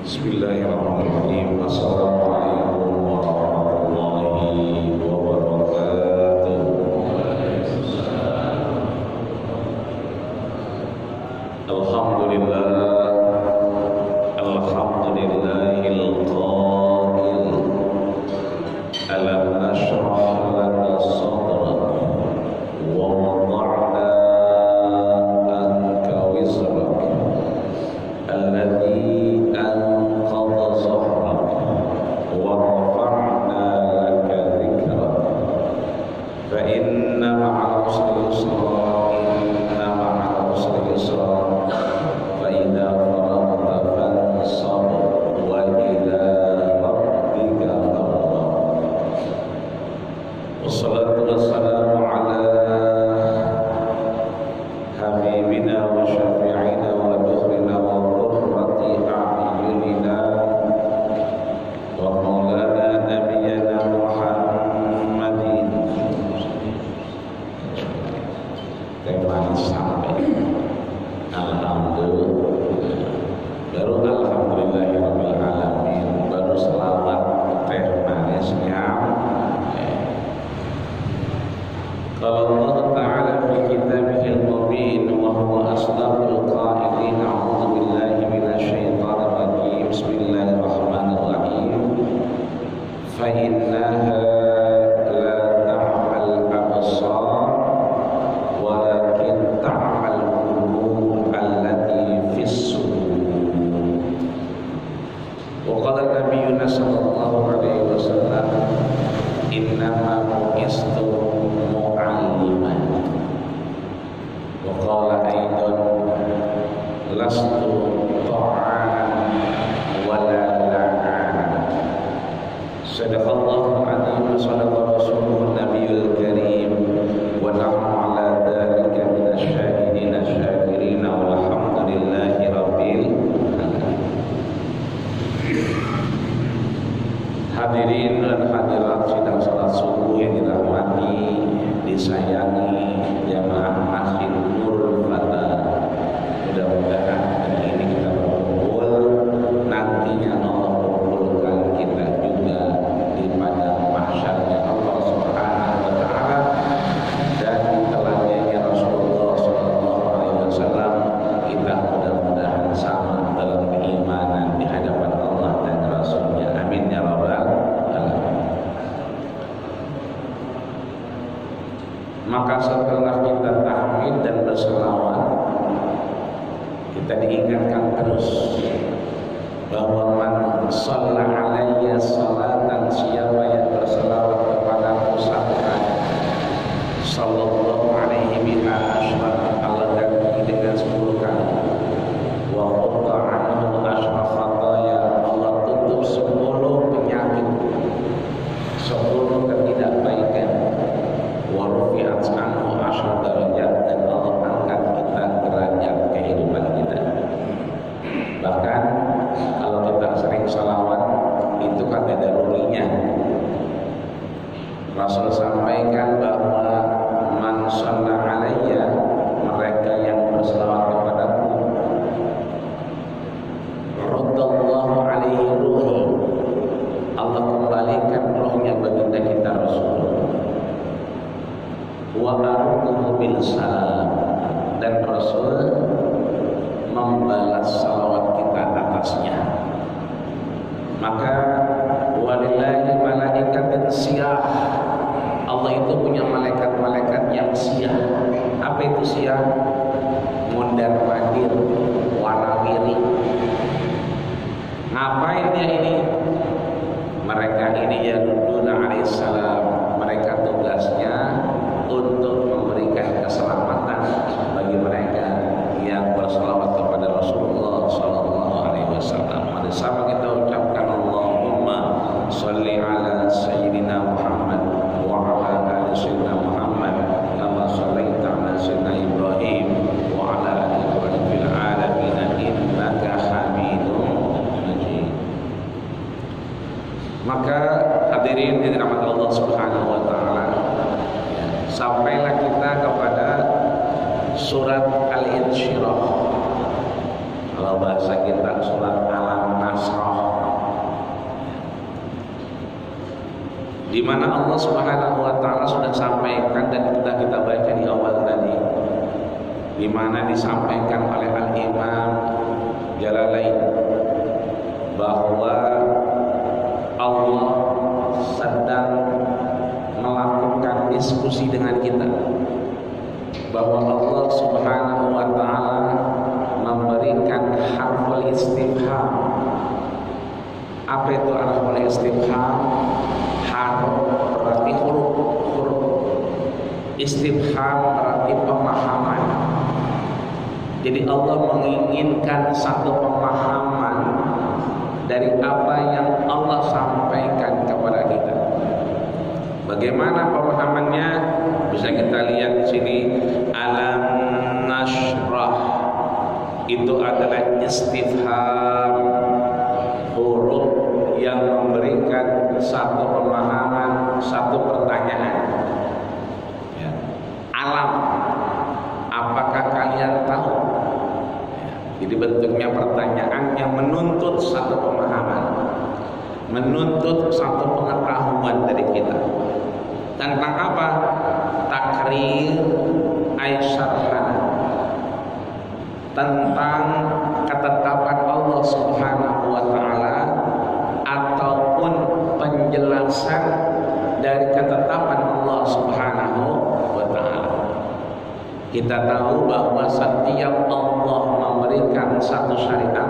Bismillahirrahmanirrahim. Assalamualaikum warahmatullahi wabarakatuh. Alhamdulillah, alhamdulillahil qail. Alam nashrah laka sadrak wa wada'na anka wizrak alladhi anqadha zahrak wa rafa'na laka dhikrak fa inna ma'al usri yusra inna ma'al usri yusra fa idza faragta fansab wa ila rabbika farghab. Wassalatu wassalamu ala habibina wa syafi'ina wa dhuhrina wa qurrati a'yunina wa maulana nabiyyina Muhammadin. Tema sampai alhamdulillah, baru alhamdulillahirabbil alamin, baru selawat teh manisnya. Qala Allah Ta'ala fi kitabihil mubin wa huwa asdaqul qailin. A'udzu billahi minasy syaithanir rajim. Bismillahirrahmanirrahim. Fa innaha la ta'mal absar walakin ta'mal qulub allati fis sudur. Wa qala nabiyyuna sallallahu alaihi wasallam innama bu'istu mu'alliman. Wa qala aidan lastu ta'anan wala la'anan. Sadaqallahu al-azim wa sadaqa rasuluhu nabiyul karim wa nahnu ala dhalika minasy syahidin asy-syakirin walhamdulillahi rabbil alamin. Hadirin dan hadirat sidang salat subuh yang dirahmati, disayangi jamaah Masjid Nurul Fatah. Mudah-mudahan hari ini kita berkumpul, nantinya Allah kumpulkan kita juga di padang mahsyarnya Allah Subhanahu wa taala dan di teladannya Rasulullah sallallahu alaihi wasallam. Kita mudah-mudahan sama dalam keimanan di hadapan Allah dan Rasulnya. Amin ya rabbal alamin. Maka setelah kita tahmid dan berselawat, kita diingatkan terus bahwa man shalla alayya salatan, siapa yang berselawat kepadaku satu kali, sallallahu alaihi biha asyra, Allah ganti dengan 10 kali, wa qutta anhu asyra khataya, Allah tutup 10 penyakit, 10 ketidakbaikan, wa rufi'at anhu asyra darajat, dan Allah angkat kita derajat kehidupan kita. Bahkan kalau kita sering salawat itu kan ada darurinya. Rasul sampaikan bahwa man shalla alayya, mereka yang berselawat kepadaku, raddallahu alaihi ruhi, Allah kembalikan rohnya baginda kita Rasul, wa aruduhu bil salam, dan Rasul membalas salawat kita atasnya. Maka walillahi malaikatun siyah, Allah itu punya malaikat-malaikat yang siyah. Apa itu siyah? Mundar mandir, warawiri. Ngapain dia ini? Mereka ini yaruduna alaihissalam, mereka tugasnya untuk memberikan keselamatan bagi mereka yang bersalawat kepada Rasulullah sallallahu alaihi wasallam. Mari sama kita ucapkan Allahumma shalli ala sayyidina Muhammad wa ala ali sayyidina Muhammad kama shallaita ala sayyidina Ibrahim wa ala ali Ibrahim fil alamin innaka Hamidum Majid. Maka hadirin yang dirahmati Allah Subhanahu wa taala, sampailah kita kepada surat Al-Insyirah. Kalau bahasa kita surat Al-Nasr. di mana Allah Subhanahu wa taala sudah sampaikan dan sudah kita baca di awal tadi, di mana disampaikan oleh Al-Imam Jalalain bahwa Allah sedang melakukan diskusi dengan kita, bahwa Allah Subhanahu wa taala memberikan harful istifham. Apa itu harful istifham? Harf berarti huruf, istifham berarti pemahaman. Jadi Allah menginginkan satu pemahaman dari apa yang Allah sampaikan kepada kita. Bagaimana pemahamannya? Bisa kita lihat di sini, alam nashrah itu adalah istifham, huruf yang memberikan satu pemahaman, satu pertanyaan. Ya. Alam, apakah kalian tahu? Ya. Jadi bentuknya pertanyaan yang menuntut satu pemahaman, menuntut satu pengetahuan dari kita. Tentang apa? Takrir aisyarhana, tentang ketetapan Allah Subhanahu wa taala ataupun penjelasan dari ketetapan Allah Subhanahu wa taala. Kita tahu bahwa setiap Allah memberikan satu syariat,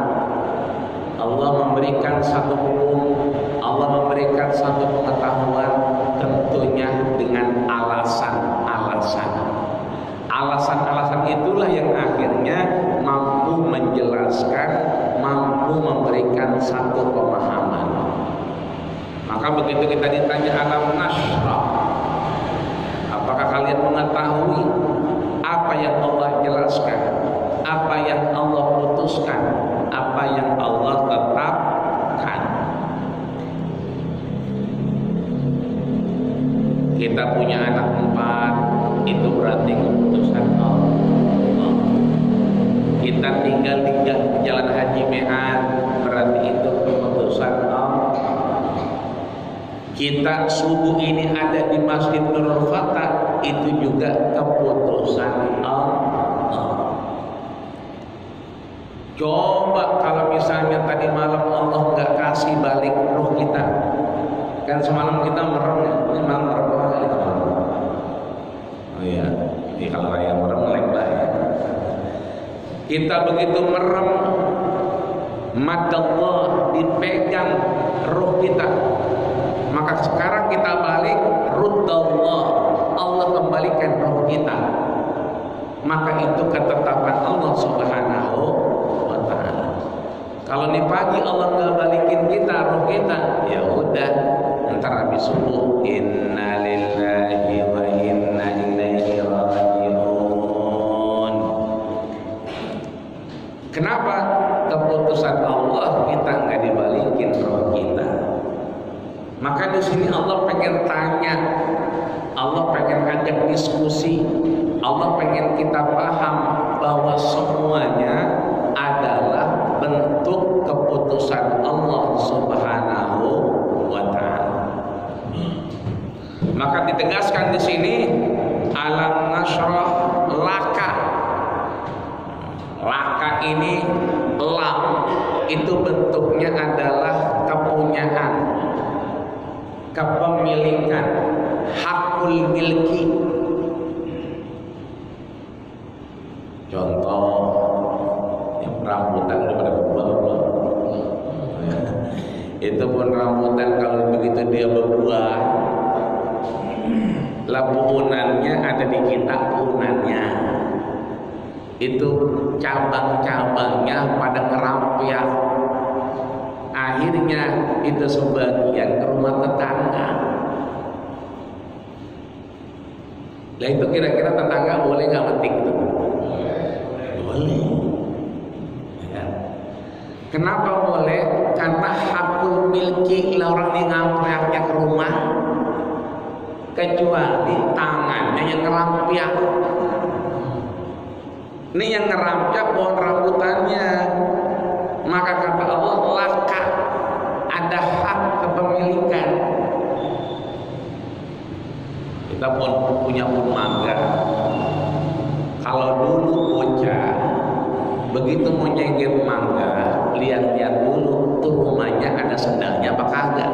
Allah memberikan satu hukum, Allah memberikan satu pengetahuan, tentunya dengan alasan-alasan. Alasan-alasan itulah yang akhirnya mampu menjelaskan, mampu memberikan satu pemahaman. Maka begitu kita ditanya alam nashrah, apakah kalian mengetahui apa yang Allah jelaskan, apa yang Allah putuskan, apa yang Allah tetapkan? Kita punya anak 4, itu berarti keputusan Allah. Kita tinggal di jalan Haji Me'an, berarti itu keputusan Allah. Kita subuh ini ada di Masjid Nurul Fatah, itu juga keputusan Allah. Coba kalau misalnya tadi malam Allah nggak kasih balik ruh kita, kan semalam kita merem ya, ini malam berapa kali kita merem? Oh iya, ini kalau yang merem melek ya. Kita begitu merem, madallah dipegang ruh kita, maka sekarang kita balik, ruddallah, Allah kembalikan ruh kita, maka itu ketetapan Allah Subhanahu wa taala. Kalau nih pagi Allah nggak balikin kita ruh kita, ya udah, ntar habis subuh inna lillahi wa inna ilaihi raji'un. Kenapa? Keputusan Allah kita nggak dibalikin roh kita. Maka di sini Allah pengen tanya, Allah pengen ajak diskusi, Allah pengen kita paham bahwa semuanya adalah bentuk keputusan Allah Subhanahu wa taala. Maka ditegaskan di sini alam nashrah laka. Laka ini lam itu bentuknya adalah kepunyaan, kepemilikan, hakul milki. Contoh, yang rambutan udah pada berbuah, itu pun rambutan kalau begitu dia berbuah, lapunannya ada di kita, punannya itu cabang-cabangnya pada kerampiak, akhirnya itu sebagian ke rumah tetangga. Lah itu kira-kira tetangga boleh nggak metik itu? Boleh. Ya. Kenapa boleh? Karena hakul milki orang yang ngampreaknya ke rumah, kecuali tangannya yang ngerampiak. Ini yang ngerampiak pohon rambutannya. Maka kata Allah laka, ada hak kepemilikan. Kita pun punya mangga. Kalau dulu bocah begitu mau nyengir mangga, lihat-lihat dulu tuh rumahnya ada sendalnya apa kagak.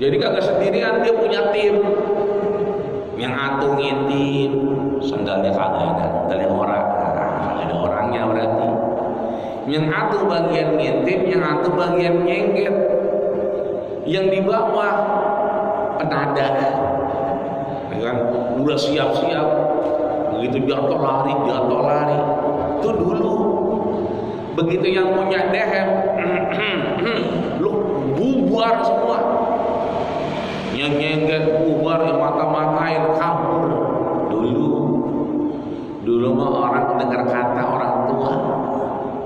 Jadi kagak sendirian, dia punya tim yang atur ngintip sendalnya kagak ada, sendalnya orang, kagak ada orangnya berarti. Yang atur bagian ngintip, yang atur bagian nyengir, yang di bawah penada, ya kan? Udah siap-siap, begitu jatuh lari. Itu dulu. Begitu yang punya dehem, lu bubar semua. Yang nyengget bubar, yang mata-matain kabur. Dulu mah orang dengar kata orang tua,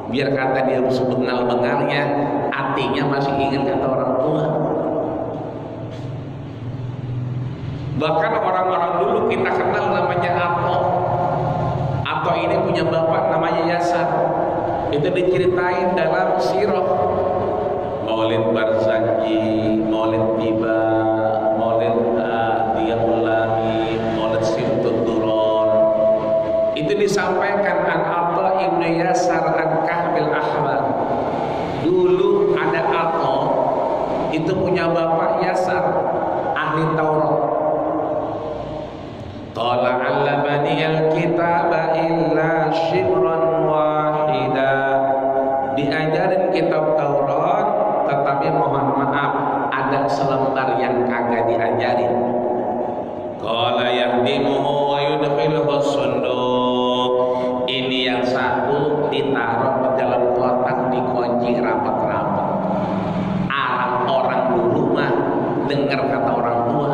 biar kata dia sebengal-bengalnya, hatinya masih ingat kata orang tua. Bahkan orang-orang dulu kita kenal namanya Ato ini punya bapak namanya Yasar. Itu diceritain dalam sirah Maulid Barzanji, Maulid Tiba, Maulid Diyamullahi, Maulid Simtud Duron. Itu disampaikan an Ato ibnu Yasar an Kahbil Ahwal. Dulu ada Ato, itu punya bapak Yasar, ahli Taurat. Tala'allabani al-kitaba illa shibran wahida. Diajarin kitab Taurat, tetapi mohon maaf ada selembar yang kagak diajarin. Qala yahdimuhu wa yudkhiluhu sunduq. Ini yang satu ditaruh dalam kotak, dikunci rapat-rapat. Arab orang dulu mah dengar kata orang tua,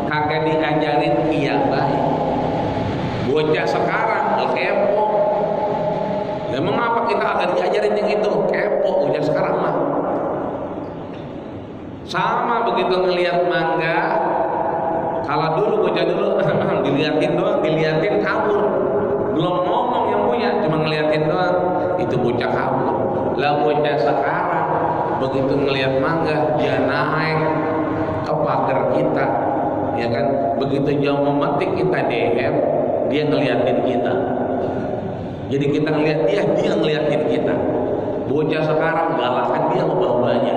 kagak diajarin iya baik. Bocah sekarang kepo. Ya mengapa kita akan diajarin yang itu? Kepo bocah sekarang mah. Sama begitu ngelihat mangga. Kalau dulu bocah dulu diliatin doang, diliatin kabur. Belum ngomong yang punya, cuma ngeliatin doang. Itu bocah kabur. Lah bocah sekarang begitu ngelihat mangga, dia naik ke pagar kita. Ya kan? Begitu jauh memetik kita DM, dia ngeliatin kita. Jadi kita ngeliat dia ngeliatin kita. Bocah sekarang galakan dia ke bawahnya.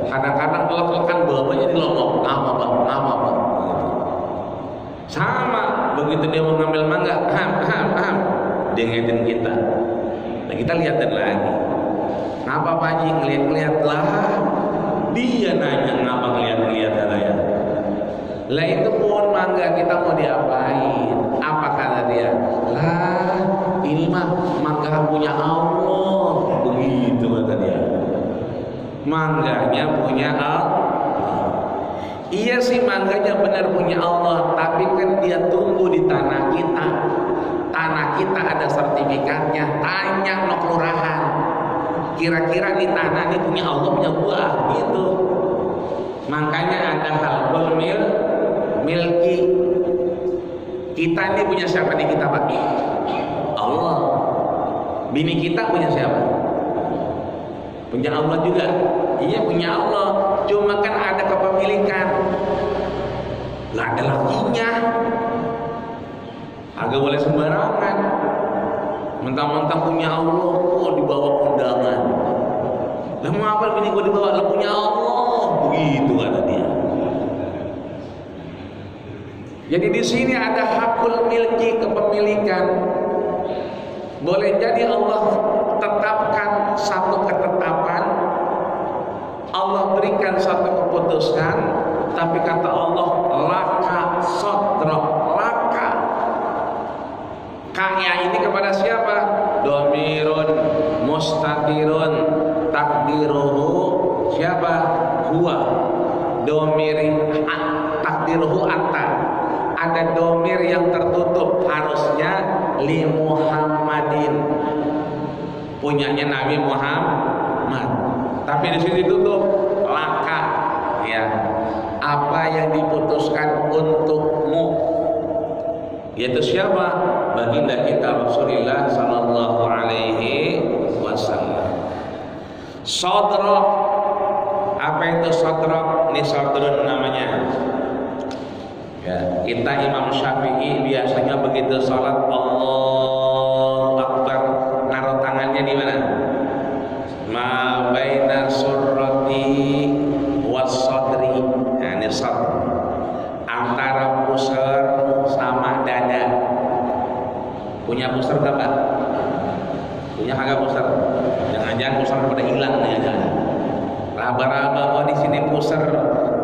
Kadang-kadang lek-lekan bawahnya dilomok. Nama bang. Sama, begitu dia mau ngambil mangga, dia ngeliatin kita. Nah kita liatin lagi. Ngapa Pak Haji ngeliat-ngeliat lah? Dia nanya ngapa ngeliat-ngeliat saya. Lah itu pohon mangga kita mau diapain? Apa kata dia? Lah ini mah mangga punya Allah. Begitu kata dia. Mangganya punya Allah. Iya sih mangganya benar punya Allah, tapi kan dia tumbuh di tanah kita. Tanah kita ada sertifikatnya. Tanya no kelurahan. Kira-kira di tanah ini punya Allah, punya buah gitu. Makanya ada halqul milki. Kita ini punya siapa di kita Pak? Allah. Bini kita punya siapa? Punya Allah juga. Iya punya Allah. Cuma kan ada kepemilikan. Nggak ada lakinya. Agak boleh sembarangan. Mentang-mentang punya Allah, dibawa undangan. Lah mau apa bini gue dibawa? Lah punya Allah. Begitu kata dia. Jadi di sini ada hakul milki, kepemilikan. Boleh jadi Allah tetapkan satu ketetapan, Allah berikan satu keputusan, tapi kata Allah laka sodrok, laka. Kaya ini kepada siapa? Domirun mustatirun takdiruhu siapa? Huwa. Domiri takdiruhu anta. Ada domir yang tertutup, harusnya li Muhammadin, punyanya Nabi Muhammad. Tapi di sini tutup laka, ya. Apa yang diputuskan untukmu, yaitu siapa? Baginda kita Rasulullah sallallahu alaihi wasallam. Sodrok, apa itu sodrok? Ini sodrun namanya. Ya, kita Imam Syafi'i biasanya begitu sholat Allahu Akbar naruh tangannya di mana? Ma baina surrati was sadri. Nah, ini sadr. Antara pusar sama dada. Punya pusar enggak, Pak? Punya kagak pusar? Jangan-jangan pusar pada hilang nih ya. Raba-raba, oh di sini pusar,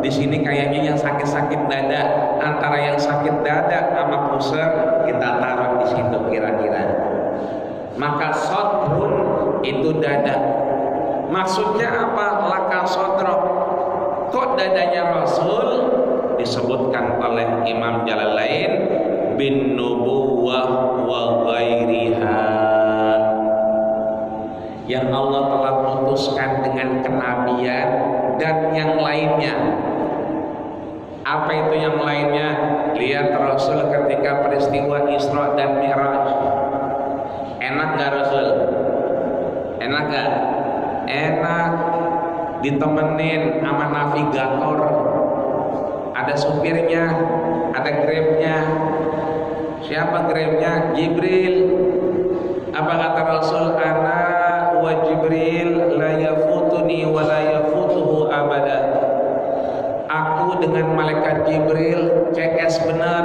di sini kayaknya yang sakit-sakit dada. Antara yang sakit dada sama pusar kita taruh di situ kira-kira. Maka sodrun itu dada. Maksudnya apa? Laka sodro. Kok dadanya Rasul disebutkan oleh Imam Jalalain bin nubuwah wa ghairiha, yang Allah telah putuskan dengan kenabian dan yang lainnya. Apa itu yang lainnya? Lihat Rasul ketika peristiwa Isra dan Mi'raj. Enak gak Rasul? Enak gak? Enak. Ditemenin sama navigator. Ada supirnya, ada grabnya. Siapa grabnya? Jibril. Apa kata Rasul? Ana wa Jibril la yafutuni wa la yafutuhu abada. Aku dengan malaikat Jibril CS benar,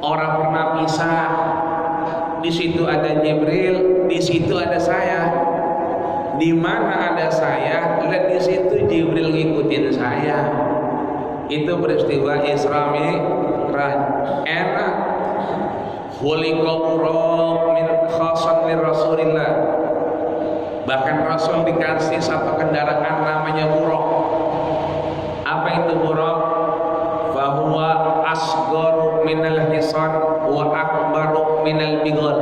orang pernah pisah. Di situ ada Jibril, di situ ada saya. Di mana ada saya, lihat di situ Jibril ngikutin saya. Itu peristiwa Isra Mi'raj. Enak. Khuliqa min khasan li Rasulillah. Bahkan Rasul dikasih satu kendaraan namanya buraq. Apa itu buraq? Fahuwa asgharu minal hisan wa akbaru minal bighal.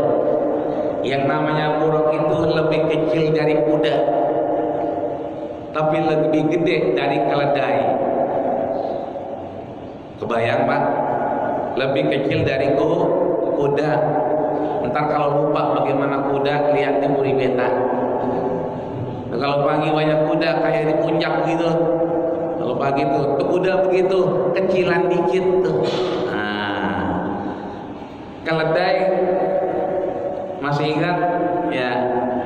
Yang namanya buraq itu lebih kecil dari kuda, tapi lebih gede dari keledai. Kebayang Pak? Lebih kecil dari kuda. Ntar kalau lupa bagaimana kuda, lihat di Puribeta. Nah, kalau pagi banyak kuda kayak di puncak gitu. Kalau pagi tuh kuda begitu kecilan dikit tuh. Nah, keledai masih ingat ya,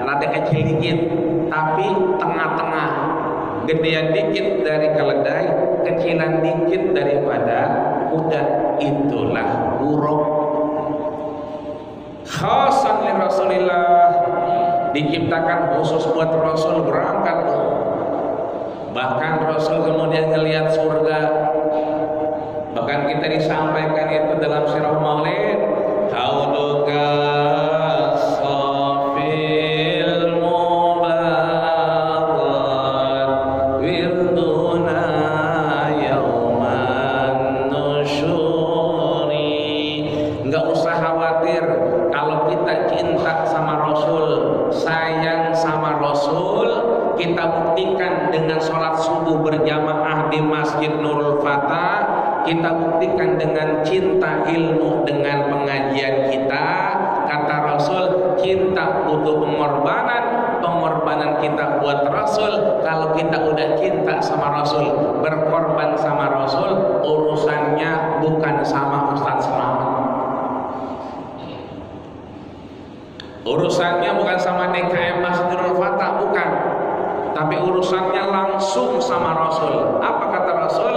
rada kecil dikit, tapi tengah-tengah. Gedean dikit dari keledai, kecilan dikit daripada kuda. Itulah buraq. Khasan li Rasulillah, diciptakan khusus buat Rasul berangkat tuh. Bahkan Rasul kemudian ngelihat surga. Bahkan kita disampaikan itu dalam sirah Maulid, hauduka safil mubarak wirduna yauman nusyuri. Enggak usah khawatir kalau kita cinta sama Rasul, sayang sama Rasul, kita buktikan dengan sholat subuh berjamaah di Masjid Nurul Fatah. Kita buktikan dengan cinta ilmu, dengan pengajian kita. Kata Rasul, cinta butuh pengorbanan. Pengorbanan kita buat Rasul. Kalau kita udah cinta sama Rasul, berkorban sama Rasul, urusannya bukan sama Ustadz Selamat. Urusannya bukan sama DKM Masjid Nurul Fatah, bukan. Tapi urusannya langsung sama Rasul. Apa kata Rasul?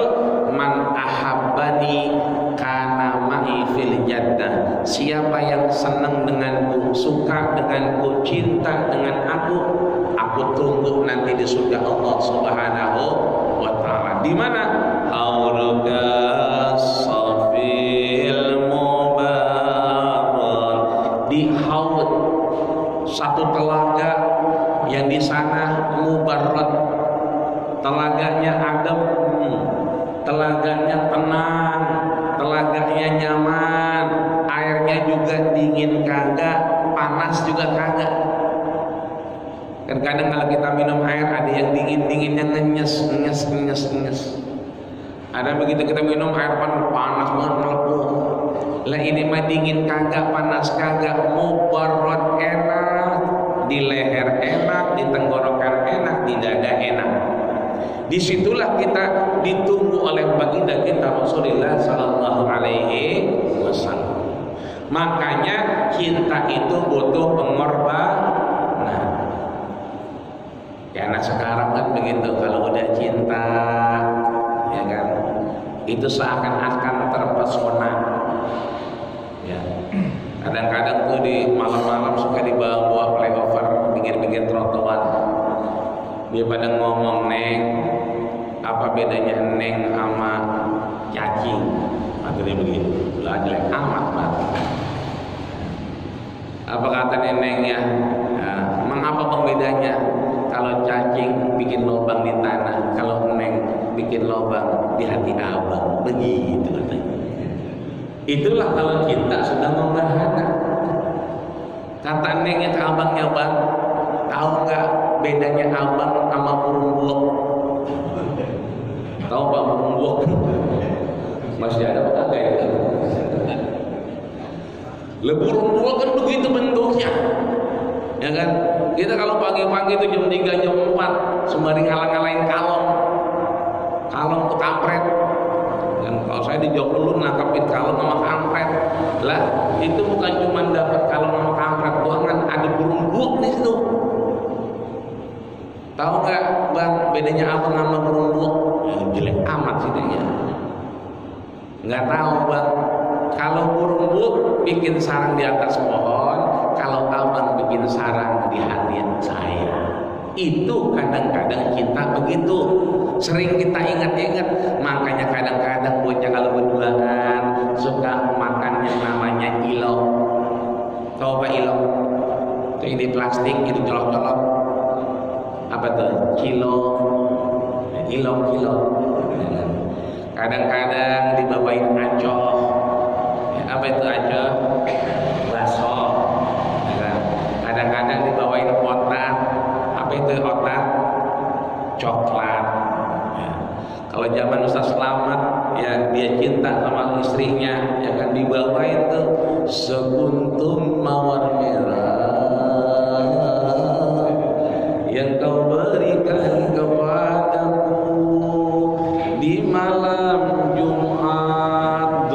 Man ahabbani kana ma'i fil jannah. Siapa yang senang denganku, suka denganku, cinta dengan aku tunggu nanti di surga Allah Subhanahu wa taala. Di mana? Hauluka safil mubarak. Di haud, satu telaga yang di sana mubarak, telaganya adem, telaganya tenang, telaganya nyaman, airnya juga dingin kagak, panas juga kagak. Kan kadang kalau kita minum air ada yang dingin-dinginnya ngenyes. Ada begitu kita minum air panas banget melepuh. Lah ini mah dingin kagak, panas kagak, mubarak enak. Di leher enak, di tenggorokan enak, di dada enak. Disitulah kita ditunggu oleh baginda kita Rasulullah Sallallahu Alaihi Wasallam. Makanya cinta itu butuh pengorbanan. Ya, anak sekarang kan begitu, kalau udah cinta, ya kan, itu seakan-akan terpesona. Ya, kadang-kadang tuh di malam-malam suka dibawa flyover, pinggir-pinggir trotoar. Dia pada ngomong, "Neng, apa bedanya neng sama cacing?" Akhirnya begitu, lah jelek amat banget. Apa kata neneknya? Nah, emang apa pembedanya? Kalau cacing bikin lubang di tanah, kalau neng bikin lubang di hati abang, begitu katanya. Itulah kalau kita sudah membahana. Kata nengnya ke abangnya, "Bang, tahu nggak bedanya abang sama burung buok?" Tahu Pak burung buok? Masih ada apa kagak ya? Burung buok kan begitu bentuknya, ya kan? Kita kalau pagi-pagi itu jam 3, jam 4 sembari ngalang-ngalain kalong tuh kampret. Dan kalau saya di Jogja dulu nangkepin kalong sama kampret, lah itu bukan cuma dapat kalong sama kampret doang, kan ada burung buok di situ. Tahu nggak Bang bedanya apa sama burung buok? Jelek amat sih dia. Nggak tahu Bang. Kalau burung buok bikin sarang di atas pohon, kalau abang bikin sarang di hati saya. Itu kadang-kadang cinta begitu. Sering kita ingat-ingat. Makanya kadang-kadang bocah kalau berduaan suka makan yang namanya ilok. Tahu apa ilok? Itu ini plastik, itu colok-colok. Apa tuh? Ilok. Kadang-kadang dibawain acoh. Apa itu acoh? Baso. Kadang-kadang dibawain otak. Apa itu otak? Coklat. Ya. Kalau zaman Ustaz Slamet, ya dia cinta sama istrinya, ya kan dibawain tuh sekuntum mawar merah yang kau berikan kepadaku di malam Jumat.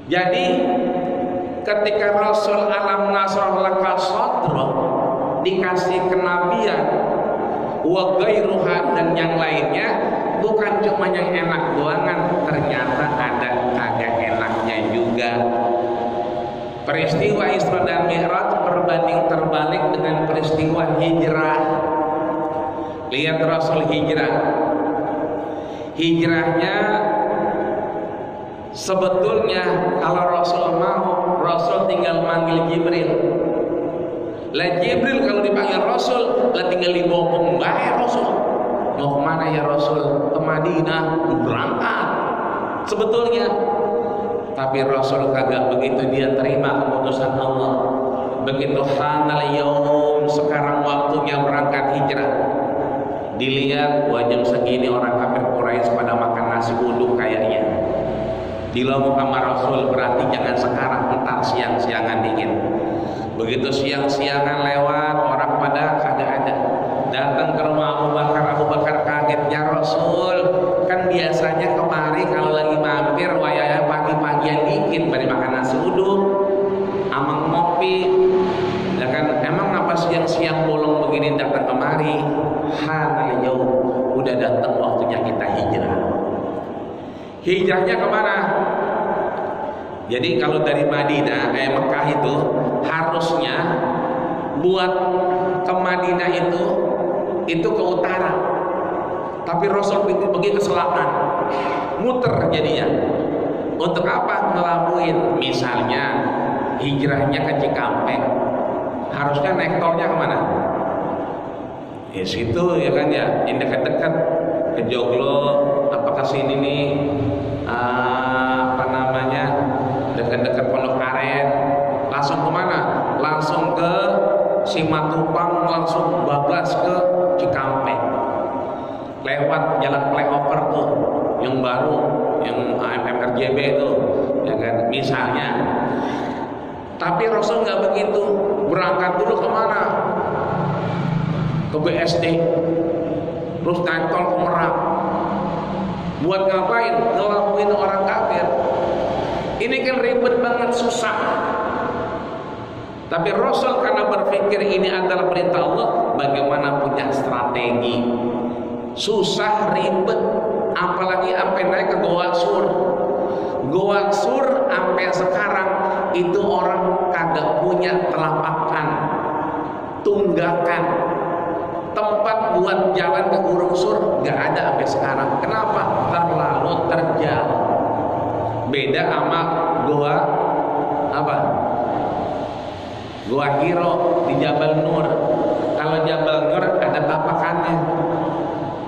Jadi ketika Rasul alam nasrah laka sadra dikasih kenabian wa ghairuha dan yang lainnya, bukan cuma yang enak doangan, ternyata ada kagak enaknya juga. Peristiwa Isra dan Mi'raj berbanding terbalik dengan peristiwa hijrah. Lihat Rasul hijrahnya sebetulnya kalau Rasul mau, Rasul tinggal manggil Jibril. Lah Jibril kalau dipanggil Rasul, lah tinggal dibopong bae Rasul. Mau kemana ya Rasul? Ke Madinah, berangkat. Sebetulnya, tapi Rasul kagak begitu, dia terima keputusan Allah. Begitu hanal yaum, sekarang waktunya berangkat hijrah. Dilihat jam segini orang kafir Quraisy pada makan nasi uduk kayaknya. Dilomong sama Rasul, berarti jangan sekarang, entar siang-siangan dingin. Begitu siang-siangan lewat, orang pada kagak ada. Datang ke rumah Abu Bakar kaget, "Ya Rasul, kan biasanya kemari kalau lagi mampir wayah pagi-pagian dikit bari makan nasi uduk, amang ngopi. Ya kan, emang apa siang-siang bolong begini datang kemari?" Hanal yaum, udah datang waktunya kita hijrah. Hijrahnya kemana? Jadi kalau dari Madinah, Mekah itu harusnya buat ke Madinah itu ke utara. Tapi Rasul pergi ke selatan, muter jadinya. Untuk apa? Ngelabuin. Misalnya hijrahnya ke Cikampek, harusnya naik tolnya kemana? Ya situ ya kan ya, yang dekat-dekat ke Joglo, apakah sini nih dekat-dekat Pondok Aren. Langsung kemana? Langsung ke Simatupang, langsung bablas ke Cikampek, lewat jalan flyover tuh yang baru, yang AMM RJB itu, ya kan. Misalnya Tapi Rasul nggak begitu. Berangkat dulu kemana? Ke BSD, terus naik tol ke Merak. Buat ngapain? Ngelakuin orang kafir. Ini kan ribet banget, susah. Tapi Rasul karena berpikir ini adalah perintah Allah, bagaimana punya strategi. Susah, ribet, apalagi sampai naik ke Goa Sur. Goa Sur sampai sekarang itu orang kagak punya telapakan, tunggakan, tempat buat jalan ke Gunung Sur nggak ada sampai sekarang. Kenapa? Terlalu terjal. Beda sama Goa apa? Goa Hiro di Jabal Nur. Kalau Jabal Nur ada tapakannya,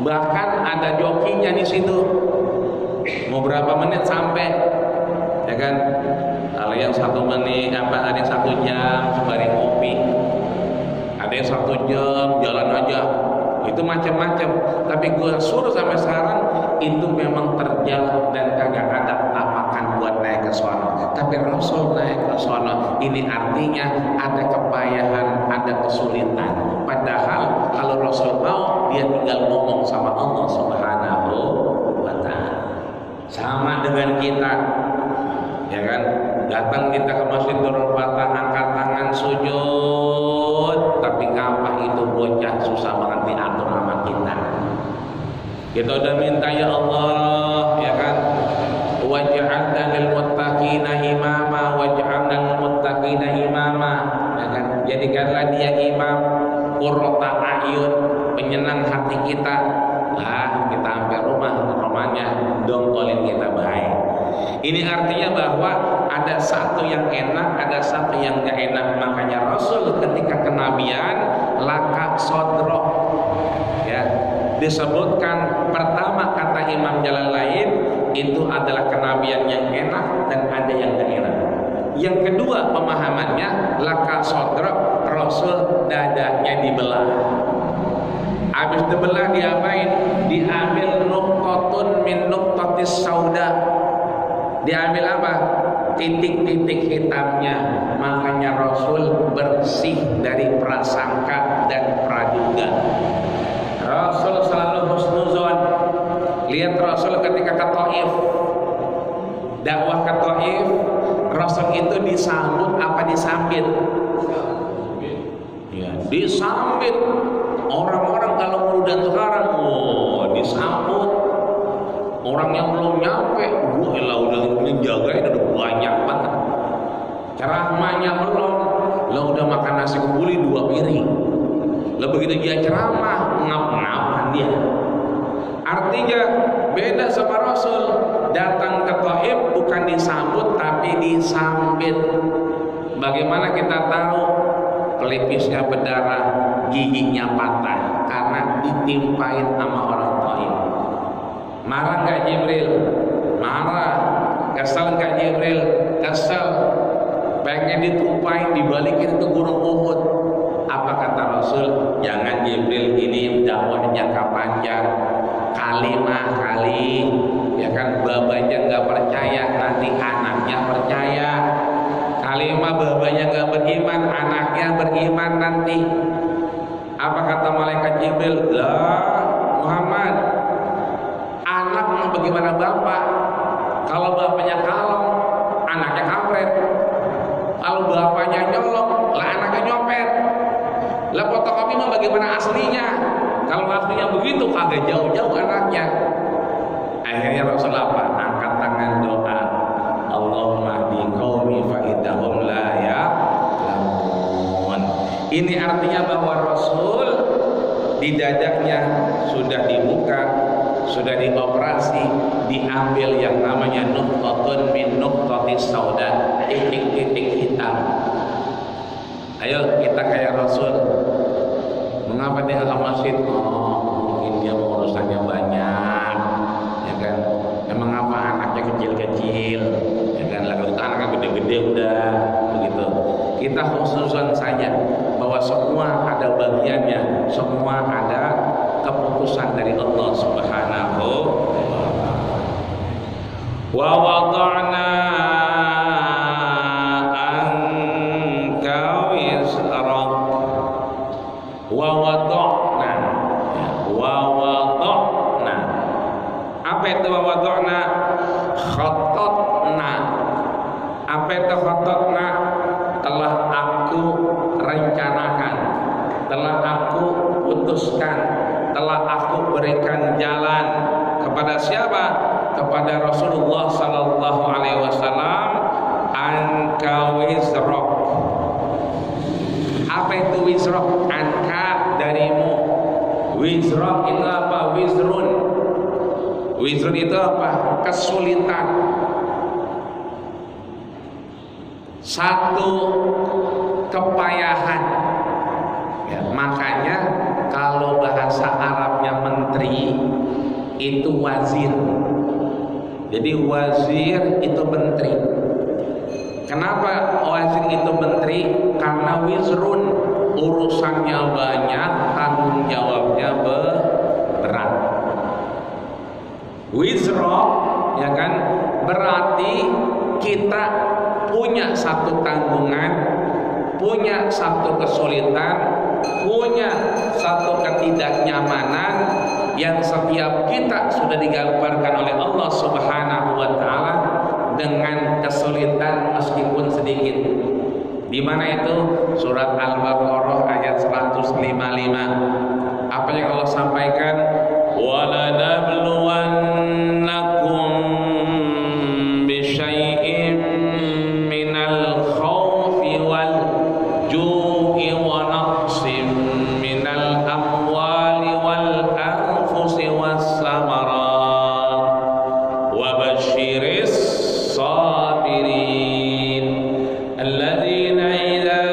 bahkan ada jokinya di situ. Mau berapa menit sampai, ya kan? Kalau yang 1 menit, ada yang 1 jam sembari ngopi, ada yang 1 jam jalan aja, itu macam-macam. Tapi gua suruh sampai sekarang itu memang terjal dan kagak ada tapakan buat naik ke sono. Tapi Rasul naik ke sono, ini artinya ada kepayahan, ada kesulitan. Padahal kalau Rasul mau, dia tinggal ngomong sama Allah Subhanahu wa Ta'ala. Sama dengan kita, ya kan? Datang kita ke Masjid Darul Fatah, angkat tangan sujud, tapi ngapa itu bocah susah banget diatur sama kita. Kita udah minta ya Allah, ya kan? Waj'alna lil muttaqina imama, waj'alna lil muttaqina imama, ya kan? Jadikanlah dia imam, qurrata ayun, penyenang hati kita. Kita sampai rumahnya dongkolin kita baik. Ini artinya bahwa ada satu yang enak, ada satu yang gak enak. Makanya Rasul ketika kenabian laka sodro, ya, disebutkan pertama kata Imam Jalalain itu adalah kenabian yang enak dan ada yang gak enak. Yang kedua pemahamannya laka sodro, Rasul dadanya dibelah. Habis dibelah diapain? Diambil nuqtatun min nuqtatis sauda. Diambil apa? Titik-titik hitamnya. Makanya Rasul bersih dari prasangka dan praduga. Rasul selalu husnuzon. Lihat Rasul ketika ke Taif, dakwah ke Taif, Rasul itu disambut apa disambit? Ya, disambit. Orang-orang kalau udah sekarang, disambut. Orang yang belum nyampe, udah menjagain udah banyak banget. Ceramahnya belum, udah makan nasi kebuli 2 piring. Begitu dia ceramah, ngap-ngapan dia. Artinya beda sama Rasul. Datang ke Taif bukan disambut tapi disambit. Bagaimana kita tahu? Pelipisnya berdarah, giginya patah karena ditimpain sama orang Taif. Marah gak Jibril? Marah. Kesel gak Jibril? Kesel. Pengen ditumpain, dibalikin ke gunung Uhud. Apa kata Rasul? Jangan Jibril, ini dakwahnya panjang, kalimah kali, ya kan? Babanya nggak percaya, nanti anaknya percaya. Kalimah babanya nggak beriman, anaknya beriman nanti. Apa kata malaikat Jibril? Lah Muhammad, anak mau bagaimana bapak? Kalau bapaknya kalong, anaknya kampret. Kalau bapaknya nyolong, lah anaknya nyopet. Lah fotokopi mah bagaimana aslinya? Kalau aslinya begitu kagak jauh-jauh anaknya. Akhirnya Rasulullah apa? Angkat tangan doa. Allahumma hdi qaumi fa innahum la ya'lamun. Ini artinya bahwa Rasul di dadanya sudah dibuka, sudah dioperasi, diambil yang namanya nuqtatun min nuqtatis sauda, titik-titik hitam. Ayo kita kayak Rasul. Mengapa dia ke masjid? Mungkin dia mau urusannya banyak, ya kan? Emang apa anaknya kecil-kecil, ya kan? Lalu itu anaknya gede-gede udah begitu. Kita khususan saja bahwa semua ada bagiannya, semua ada keputusan dari Allah Subhanahu wa wada'na telah aku rencanakan, telah aku putuskan, telah aku berikan jalan kepada siapa? Kepada Rasulullah sallallahu alaihi wasallam, anka wizrok. Apa itu wizrok? Anka, darimu. Wizrok itu apa? Wizrun. Wizrun itu apa? Kesulitan. Satu kepayahan. Ya, makanya kalau bahasa Arabnya menteri itu wazir. Jadi wazir itu menteri. Kenapa wazir itu menteri? Karena wizrun, urusannya banyak, tanggung jawabnya berat. Wizro, ya kan, berarti kita punya satu tanggungan, punya satu kesulitan, punya satu ketidaknyamanan yang setiap kita sudah digambarkan oleh Allah Subhanahu wa taala dengan kesulitan meskipun sedikit. Di mana itu? Surat Al-Baqarah ayat 155. Apa yang Allah sampaikan? وَلَنَبْلُوَنَّكُمْ بِشَيْءٍ مِّنَ الْخَوْفِ وَالْجُوعِ وَنَقْصٍ مِّنَ الْأَمْوَالِ وَالْأَنفُسِ وَالثَّمَرَاتِ وَبَشِّرِ الصَّابِرِينَ الَّذِينَ إِذَا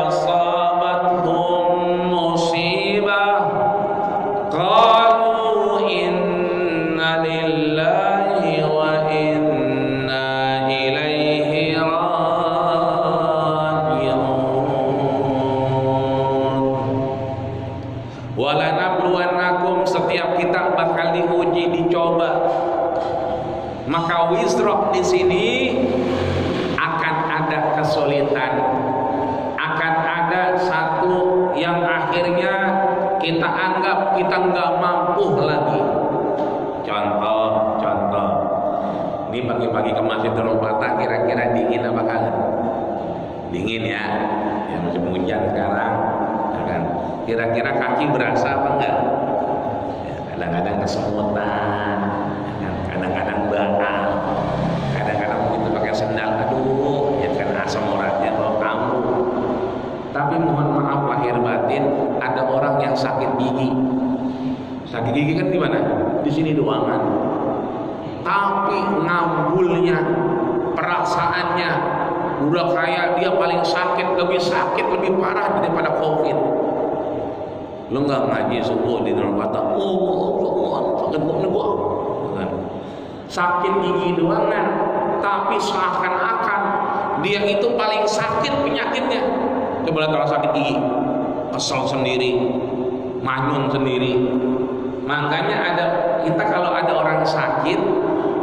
أَصَابَتْهُم مُّصِيبَةٌ قالوا إنا لله وإنا إليه راجعون. Walanabluwannakum, setiap kita bakal diuji, dicoba. Maka wizrok di sini akan ada kesulitan, akan ada satu yang akhirnya kita anggap kita nggak mampu lagi. Contoh, ini pagi-pagi ke Masjid Patah, kira-kira dingin apa kagak? Dingin ya, ya musim hujan sekarang, ya kan? Kira-kira kaki berasa apa enggak? Ya, kadang-kadang kesemutan, ya kan? Kadang-kadang bakal, kadang-kadang begitu pakai sendal, aduh, ya kan asam uratnya bawa kambuh. Tapi mohon maaf lahir batin, ada orang yang sakit gigi. Sakit gigi kan di mana? Di sini doang kan. Tapi ngambulnya, perasaannya udah kayak dia paling sakit, lebih parah daripada COVID. Lu nggak ngaji subuh di dalam kata, sakit gua, sakit gigi doang kan. Tapi seakan-akan dia itu paling sakit penyakitnya. Coba lihat orang sakit gigi, kesel sendiri, manyun sendiri. Makanya kita kalau ada orang sakit,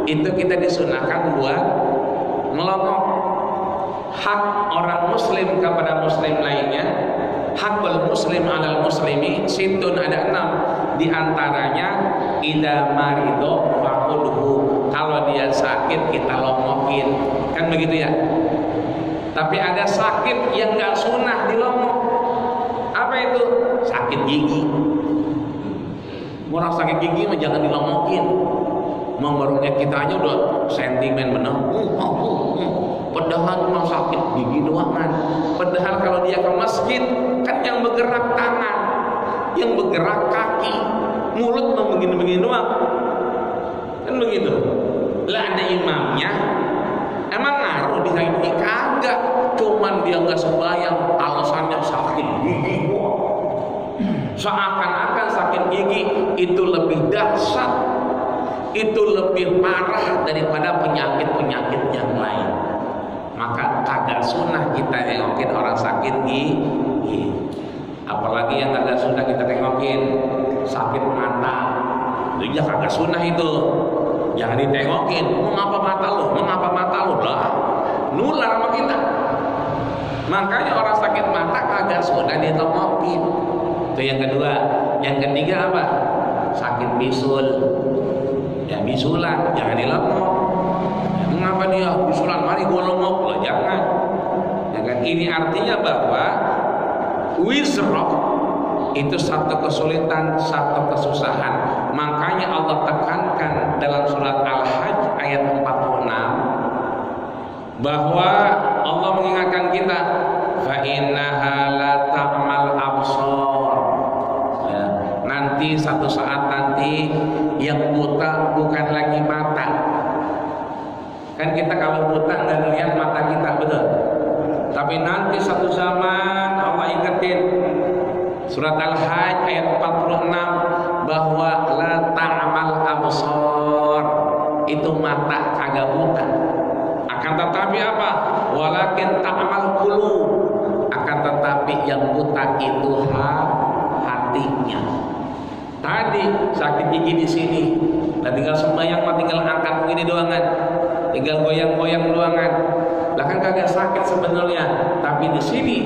itu kita disunahkan buat ngelongok. Hak orang muslim kepada muslim lainnya, hakul muslim alal muslimi, situn ada 6. Di antaranya idza marido faqulhu, kalau dia sakit kita longokin, kan begitu ya. Tapi ada sakit yang gak sunnah dilongok. Apa itu? Sakit gigi. Orang sakit gigi mah jangan dilongokin. Membarunya kita aja udah sentimen bener. Padahal cuma sakit gigi doang kan. Padahal kalau dia ke masjid kan yang bergerak tangan, yang bergerak kaki, mulut mau begini-begini doang. Kan begitu. Lah ada imamnya. Emang ngaruh di sakit gigi? Kagak. Cuman dia nggak sembahyang, alasannya sakit gigi. Seakan-akan sakit gigi itu lebih dahsyat, itu lebih parah daripada penyakit-penyakit yang lain. Maka kagak sunnah kita nengokin orang sakit gigi. Apalagi yang kagak sunnah kita nengokin sakit mata. Itu ya kagak sunnah itu. Jangan ditengokin. Mengapa mata lu? Mengapa mata lu? Lah, nular sama kita. Makanya orang sakit mata kagak sunnah ditengokin. Itu yang kedua. Yang ketiga apa? Sakit bisul. Ya bisulan, jangan dilongok. Mengapa dia bisulan? Mari gua longok lah, jangan. Ya kan? ini artinya bahwa wizrah itu satu kesulitan, satu kesusahan. Makanya Allah tekankan dalam surat Al-Hajj ayat 46 bahwa Allah mengingatkan kita, fa innaha la ta'mal absar. Ya, nanti satu saat nanti yang buta bukan lagi mata. Kan kita kalau buta nggak ngelihat mata kita, betul. Tapi nanti satu zaman Allah ingetin surat Al-Hajj ayat 46 bahwa la ta'mal absar, itu mata kagak buta. Akan tetapi apa? Walakin ta'mal qulub, akan tetapi yang buta itu hatinya. Tadi sakit gigi di sini, nah tinggal sembahyang mah tinggal angkat begini doang kan, tinggal goyang-goyang doang kan. Lah kan kagak sakit sebenarnya, tapi di sini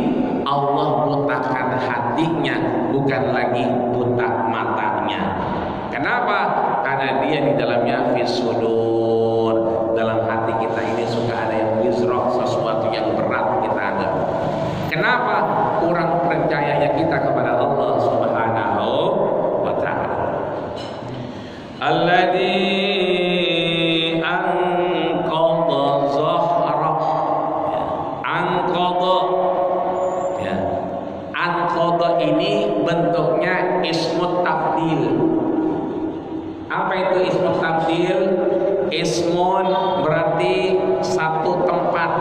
Allah butakan hatinya, bukan lagi buta matanya. Kenapa? Karena dia di dalamnya fisudur, dalam hati kita ini suka ada yang wisroh, sesuatu yang berat kita anggap. Kenapa? Kurang percayanya kita kepada Allah Subhanahu wa ta'ala. Alladzi ini bentuknya ismut tafdil. Apa itu ismut tafdil? Ismun berarti satu tempat,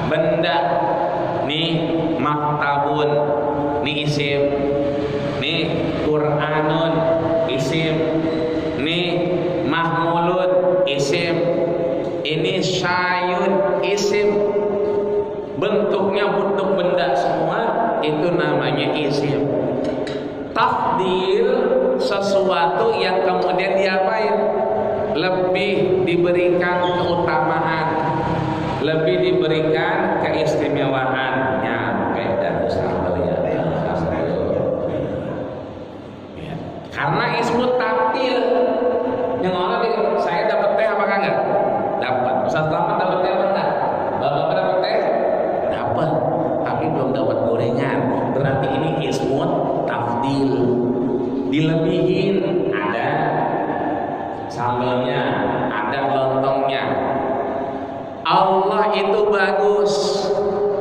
benda. Nih maktabun, nih isim. Nih Qur'anun, isim. Nih mahmulun, isim. Ini syayun, isim. Bentuknya bentuk benda semua, itu namanya isim. Tafdil sesuatu yang kemudian diapain? Lebih diberikan keutamaan, lebih diberikan keistimewaannya. Beda sambal ya. Karena ismut tafdil yang orang saya dapat teh apa enggak? Dapat. Ustaz Selamat dapat teh apa enggak? Bapak dapat teh? Dapat. Tapi belum dapat gorengan. Berarti ini ismut tafdil. Dilebihin, ada sambalnya, ada lontongnya. Allah itu bagus,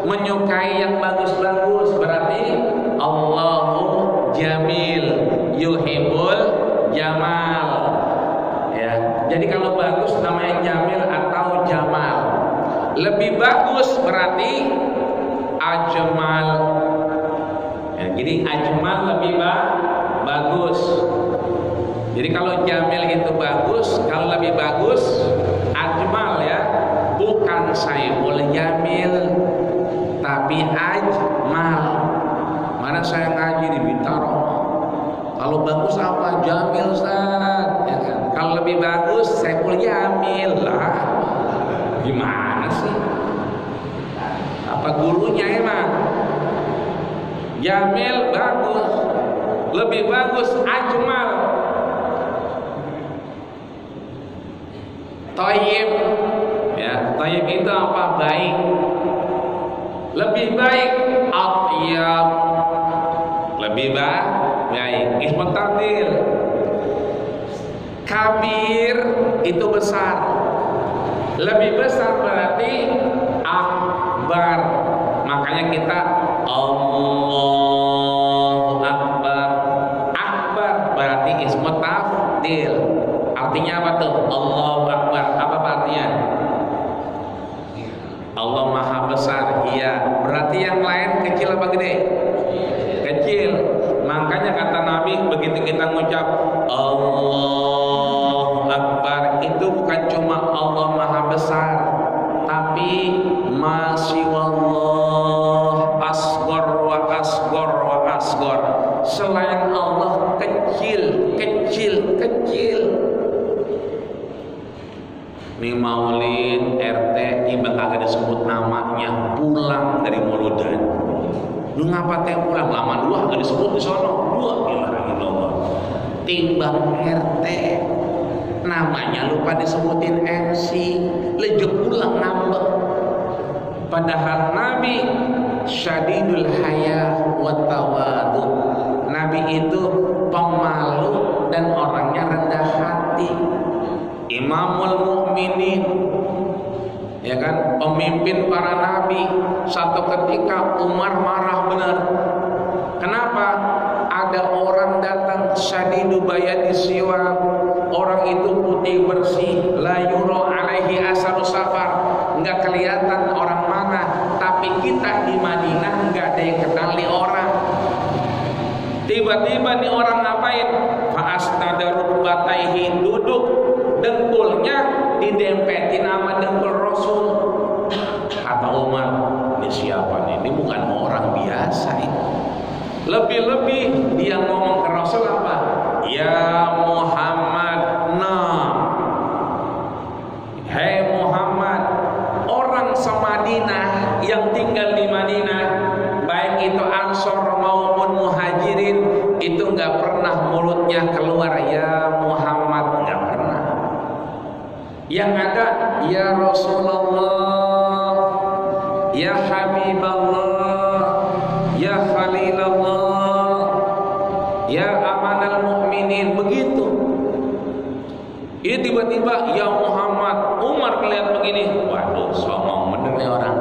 menyukai yang bagus-bagus. Berarti Allahu jamil, yuhibbul jamal. Ya. Jadi kalau bagus namanya jamil atau jamal. Lebih bagus berarti ajmal. Ya, jadi ajmal lebih bagus. Jadi kalau jamil itu bagus, kalau lebih bagus ajmal ya. Bukan saiful jamil, tapi ajmal. Mana saya ngaji di Bintaro. Kalau bagus apa? Jamil Ustaz. Ya kan? Kalau lebih bagus saiful jamil lah. Gimana sih? Apa gurunya emang? Jamil bagus, lebih bagus ajmal. Thayyib, ya, thayyib itu apa? Baik. Lebih baik athyab, lebih baik. Ismut tafdil. Kabir itu besar, lebih besar berarti akbar. Makanya kita Allahu Akbar. Akbar berarti ismut tafdil. Artinya apa tuh? Allahu Akbar. Apa artinya? Allah Maha Besar. Iya. Berarti yang lain kecil apa gede? Kecil. Makanya kata Nabi begitu kita ngucap Allahu Akbar, itu bukan cuma Allah Maha Besar, tapi masiwallah asgor wa asgor wa asgor. Selain Allah kecil, kecil, kecil. Nih maulid RT tiba kagak disebut namanya, pulang dari mauludan. Lu ngapa teh pulang? Lama dua kagak disebut di sono. Dua ilah. Timbang RT namanya lupa disebutin MC, lejuk pulang nambah. Padahal Nabi syadidul haya wa tawadu. Nabi itu pemalu dan orangnya rendah hati. Imamul mukminin, ya kan, pemimpin para nabi. Satu ketika Umar marah benar. Kenapa? Ada orang datang syadidu bayadi siwa, orang itu putih bersih, la yura alaihi asaru safar, enggak kelihatan orang mana. Tapi kita di Madinah enggak ada yang kenali orang. Tiba-tiba nih orang ngapain? Fa'astada rukbataihi, duduk, dengkulnya didempetin sama dengkul Rasul. Kata Umar, ini siapa nih? Ini bukan orang biasa ini. Lebih-lebih dia ngomong ke Rasul apa? Ya Muhammad, nah, hei Muhammad, orang semadinah yang tinggal di Madinah, baik itu Ansor maupun Muhajirin, itu nggak pernah mulutnya keluar ya Muhammad, nggak pernah. Yang ada ya Rasulullah, ya Habiballah, ya Khalilallah, ya amanal mukminin, begitu. Ini tiba-tiba ya Muhammad. Umar kelihatan begini, waduh, songong bener nih orang.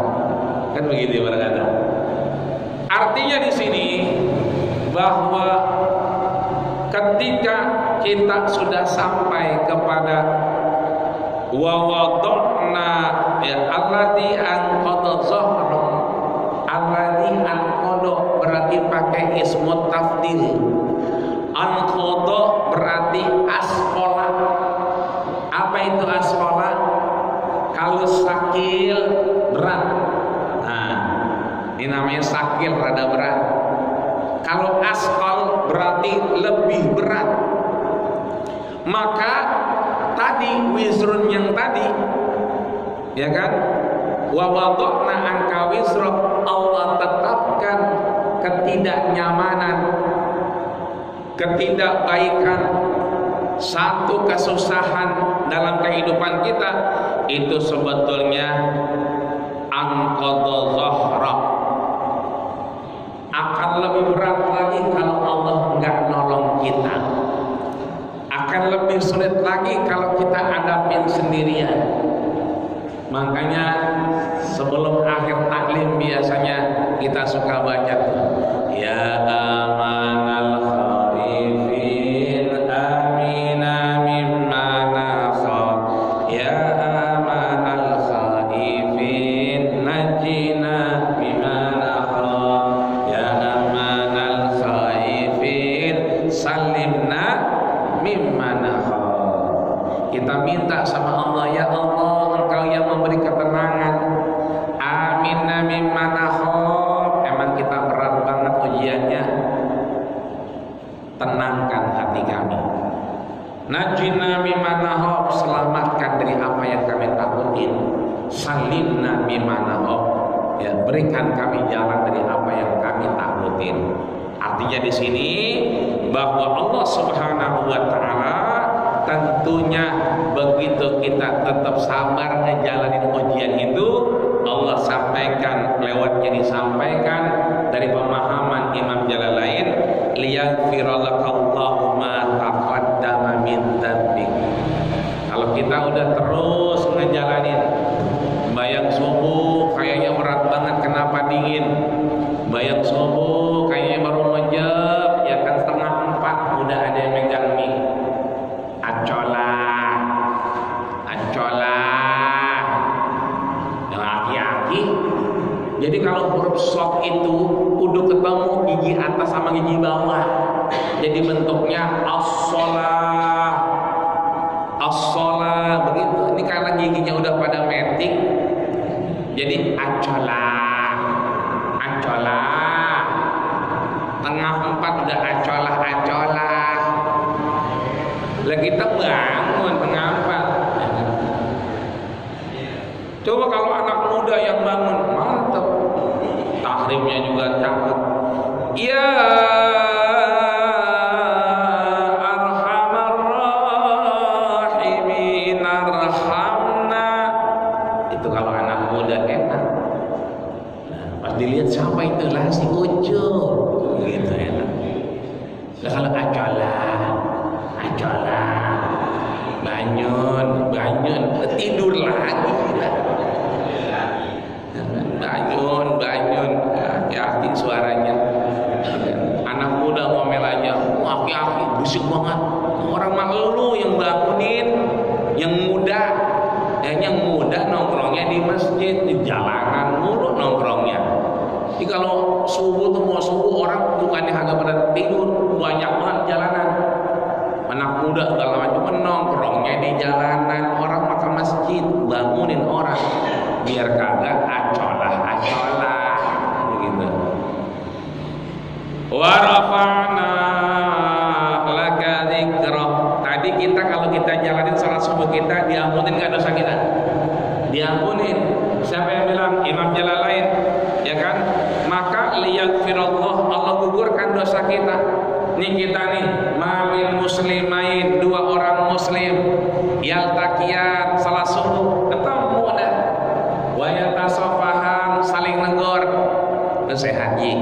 Kan begitu berkata. Artinya di sini bahwa ketika kita sudah sampai kepada wa wada'na ya allati anqadha zahra, allati anqadha berarti pakai ismut tafdil, anqadha berarti asqala. Apa itu asqala? Kalau sakil berat, nah ini namanya sakil, rada berat. Kalau asqal berarti lebih berat. Maka tadi wizrun yang tadi, ya kan, wa wada'na anka wizra, Allah tetapkan ketidaknyamanan, ketidakbaikan, satu kesusahan dalam kehidupan kita itu sebetulnya anqadha zahra. Akan lebih berat lagi kalau Allah enggak nolong kita. Akan lebih sulit lagi kalau kita hadapin sendirian. Makanya sebelum akhir taklim biasanya kita suka baca ya amanal khaifin amina mimma nakhaf, ya amanal khaifin najina mimma nakhaf, ya amanal khaifin salimna mimma nakhaf. Kita minta sama Allah, ya Allah, Engkau yang memberi ketenangan. Aminna mimma nakhaf. Emang kita berat banget ujiannya. Tenangkan hati kami. Najina mimma nakhaf, selamatkan dari apa yang kami takutin. Salimna mimma nakhaf, ya, berikan kami jalan dari apa yang kami takutin. Artinya di sini bahwa Allah Subhanahu wa taala tentunya begitu kita tetap sabar ngejalanin ujian itu, Allah sampaikan, lewatnya disampaikan dari pemahaman Imam Jalalain, liyaghfiralakallahu ma taqaddama min dzambik. Kalau kita udah terus ngejalanin, bayang subuh kayaknya berat banget, kenapa dingin? Bayang subuh kayaknya baru menjep, ya kan, 3:30 udah ada yang megang mic. Acolah, yang aki-aki. Jadi kalau huruf shad itu kudu ketemu gigi atas sama gigi bawah. Jadi bentuknya as-shalah, as-shalah, begitu. Ini karena giginya udah pada metik, jadi acolah, acolah. 3:30 udah acolah. Lah kita bangun 3:30. Coba kalau anak muda yang bangun, mantap. Tahrimnya juga cakep. Ya arhamar rahimin arhamna. Itu kalau anak muda enak. Pas dilihat siapa itu, lah si Ucup, gitu enak. Nah kalau acolah, banyun, tidur lagi lah. Banyun, yakin suaranya. Anak muda ngomel aja, aki-aki, busuk banget. Orang malu yang bangunin, yang muda nongkrongnya di masjid, di jalanan mulu nongkrongnya. Jadi kalau subuh tuh mau subuh orang bukannya agak pada tidur, banyak banget jalanan. Anak muda segala macam nongkrongnya di jalanan, orang maka masjid, bangunin orang biar kagak acolah begitu. Wa rafa'na laka dzikrak. Tadi kita kalau kita jalanin salat subuh kita diampunin enggak dosa kita? Diampunin. Siapa yang bilang? Imam Jalalain, ya kan? Maka liyaghfirallah, Allah gugurkan dosa kita. Nih kita nih, mamin muslimain, dua orang muslim yaltaqiyan salat subuh ketemu dah. Wa yatasafahan, saling negor. Sehat ji.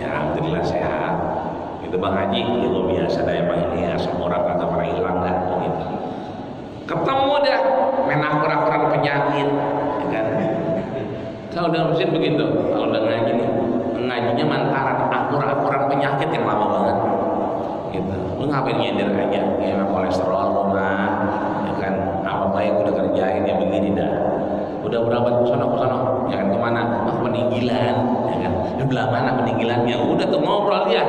Ya alhamdulillah sehat. Itu Bang Haji, itu biasa dah emang ini asam urat kagak pernah hilang dah gitu. Ketemu dah, main akur-akuran penyakit, ya kan? Kalau dalam mesin begitu, kalau udah ngaji nih, ngajinya mantaran akur-akuran penyakit yang lama banget. Gitu. Lu ngapain nyender aja? Ya kolesterol lu mah, ya kan? Apa baik udah kerjain ya begini dah. Udah berobat ke sono, ya kan kemana? Peninggilan, ya kan? Di belah mana peninggilannya? Udah tuh ngobrol dia,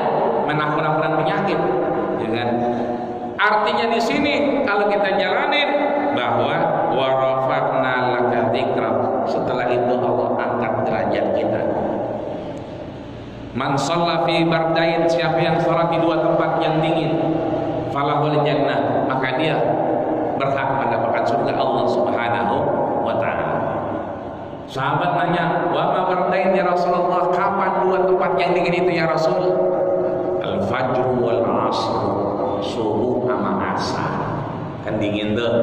main akur-akuran penyakit, ya kan? Artinya di sini kalau kita jalanin bahwa warafa'na laka dzikrak, setelah itu Allah angkat derajat kita. Man shalla fi bardain, siapa yang salat di dua tempat yang dingin, falahul jannah, maka dia berhak mendapatkan surga Allah Subhanahu wa taala. Sahabat nanya, "Wa ma bardain ya Rasulullah?" Kapan dua tempat yang dingin itu ya Rasul? Al-fajr wal 'asr, subuh sama asar. Kan dingin tuh.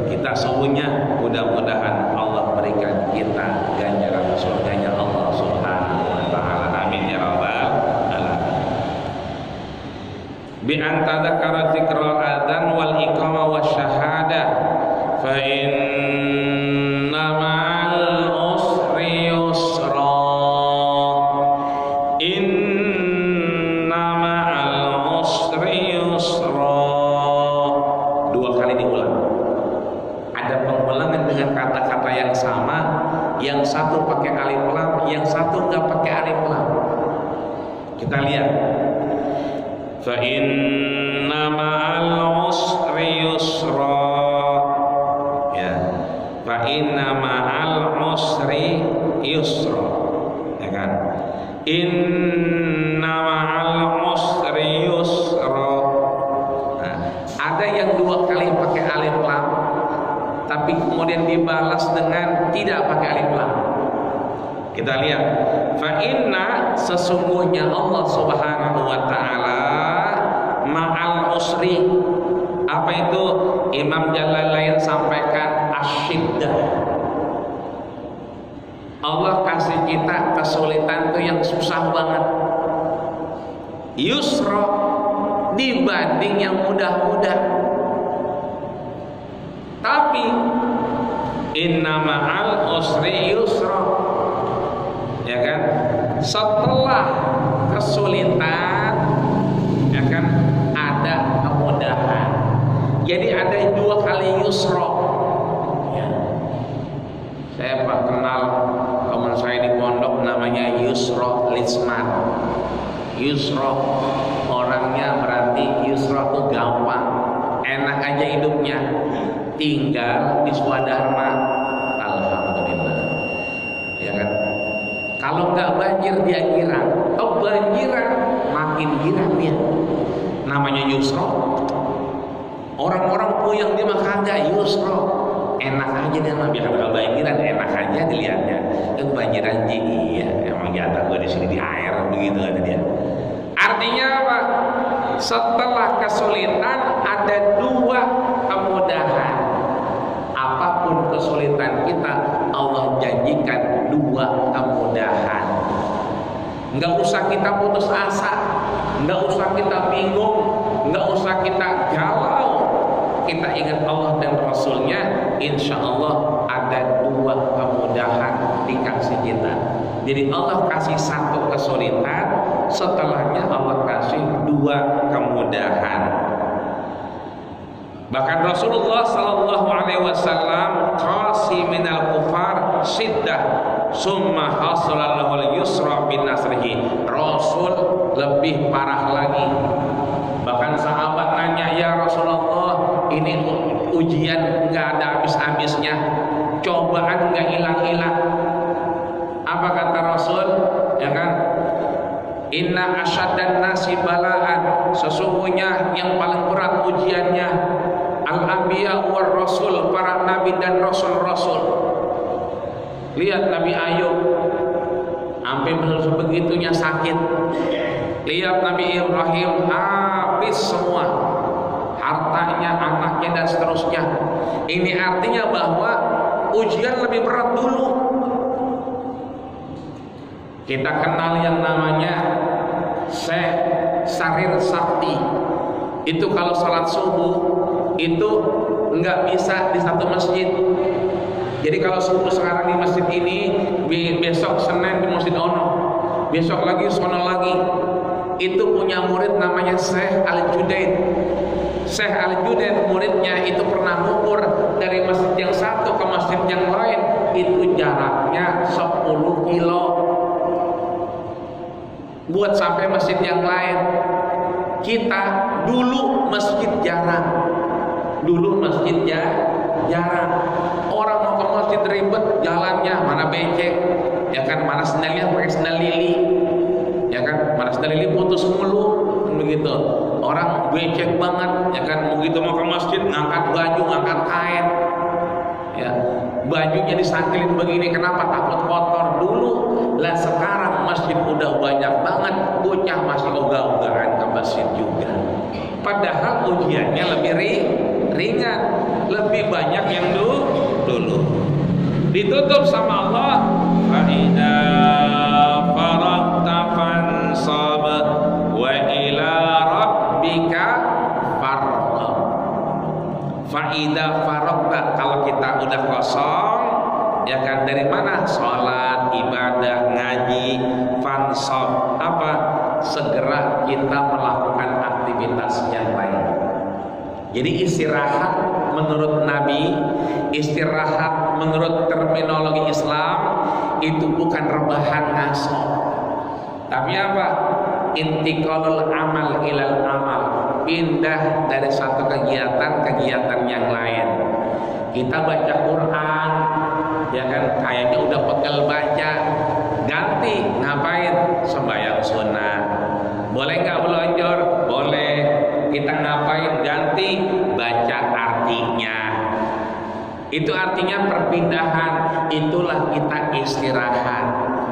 Kita subuhnya mudah-mudahan Allah berikan kita ganjaran surganya Allah Subhanahu wa taala. Amin ya rabbal alamin. Bi an tadzakara dzikral adzan wal iqamah wasyahadah fa inna ma'al usri yusra. Inna ma'al usri yusra. Dua kali diulang. Ada pengulangan dengan kata-kata yang sama, yang satu pakai alif lam, yang satu enggak pakai alif lam. Kita lihat. Fa inna ma'al usri yusra. Ya. Fa inna ma'al usri yusra. Ya kan? Inna ma'al usri yusra. Nah, ada yang dua kali pakai alif lam, tapi kemudian dibalas dengan tidak pakai alif lam. Kita lihat, fa inna, sesungguhnya Allah Subhanahu wa taala ma'al usri. Apa itu? Imam Jalalain sampaikan asyiddah. Allah kasih kita kesulitan itu yang susah banget. Yusra, dibanding yang mudah-mudah. Tapi inna ma'al usri yusra, ya kan? Setelah kesulitan, ya kan, ada kemudahan. Jadi ada dua kali yusra. Ya. Saya pak kenal teman saya di pondok namanya Yusra Lisman. Yusra orangnya berarti Yusra itu gampang, enak aja hidupnya, tinggal di Swadharma. Alhamdulillah, ya kan? Kalau nggak banjir dia girang, banjiran makin girang dia. Namanya Yusra. Orang-orang puyeng dia mah kagak Yusra. Enak aja dia mah, biar kalau banjiran enak aja dilihatnya. Kebanjiran iya, emang jatah gue di sini di air begitu kata dia. Artinya apa? Setelah kesulitan ada dua kemudahan. Apapun kesulitan kita, Allah janjikan 2 kemudahan. Nggak usah kita putus asa, nggak usah kita bingung, nggak usah kita galau. Kita ingat Allah dan Rasulnya, insya Allah ada 2 kemudahan dikasih kita. Jadi Allah kasih 1 kesulitan, setelahnya Allah kasih 2 kemudahan. Bahkan Rasulullah sallallahu alaihi wasallam qasi minal kufar siddah summa hasalallahu yusra bin nasrihi. Rasul lebih parah lagi. Bahkan sahabat nanya, ya Rasulullah, ini ujian nggak ada habis-habisnya, cobaan nggak hilang-hilang. Apa kata Rasul? Ya kan? Inna asyaddan nasi balaan, sesungguhnya yang paling berat ujiannya al-anbiya war rasul, para nabi dan rasul-rasul. Lihat Nabi Ayub sampai sebegitunya sakit. Lihat Nabi Ibrahim habis semua hartanya, anaknya dan seterusnya. Ini artinya bahwa ujian lebih berat dulu. Kita kenal yang namanya Syekh Sarir Sakti. Itu kalau sholat subuh itu nggak bisa di satu masjid. Jadi kalau subuh sekarang di masjid ini, besok Senin di Masjid Ono, besok lagi sono lagi. Itu punya murid namanya Syekh Al-Judaid. Syekh Al-Judaid muridnya itu pernah mengukur dari masjid yang satu ke masjid yang lain, itu jaraknya 10 kilo. Buat sampai masjid yang lain. Kita dulu masjid jarang. Dulu masjid jarang. Orang mau ke masjid ribet jalannya, mana becek, ya kan, mana sendalnya pakai sendal lili, ya kan, mana sendal lili putus mulu, begitu. Orang becek banget, ya kan, begitu mau ke masjid ngangkat baju, ngangkat kain, ya, bajunya disangkilin begini, kenapa? Takut kotor dulu. Lah sekarang masjid udah banyak banget, bocah masih ogah-ogahan ke masjid juga. Padahal ujiannya lebih ringan, lebih banyak yang dulu. Ditutup sama Allah, fa idza faragta fansab wa ila rabbika farghab. Fa idza faragta, kalau kita udah kosong, ya kan, dari mana? Sholat, ibadah, ngaji, fansab, apa? Segera kita melakukan aktivitas yang lain. Jadi istirahat menurut Nabi, istirahat menurut terminologi Islam itu bukan rebahan ngaso, tapi apa? Intiqalul amal ilal amal, pindah dari satu kegiatan yang lain. Kita baca Quran, ya kan, kayaknya udah pegel baca, ganti ngapain? Sembahyang sunnah. Boleh nggak belonjor? Boleh. Kita ngapain? Ganti baca artinya. Itu artinya perpindahan. Itulah kita istirahat.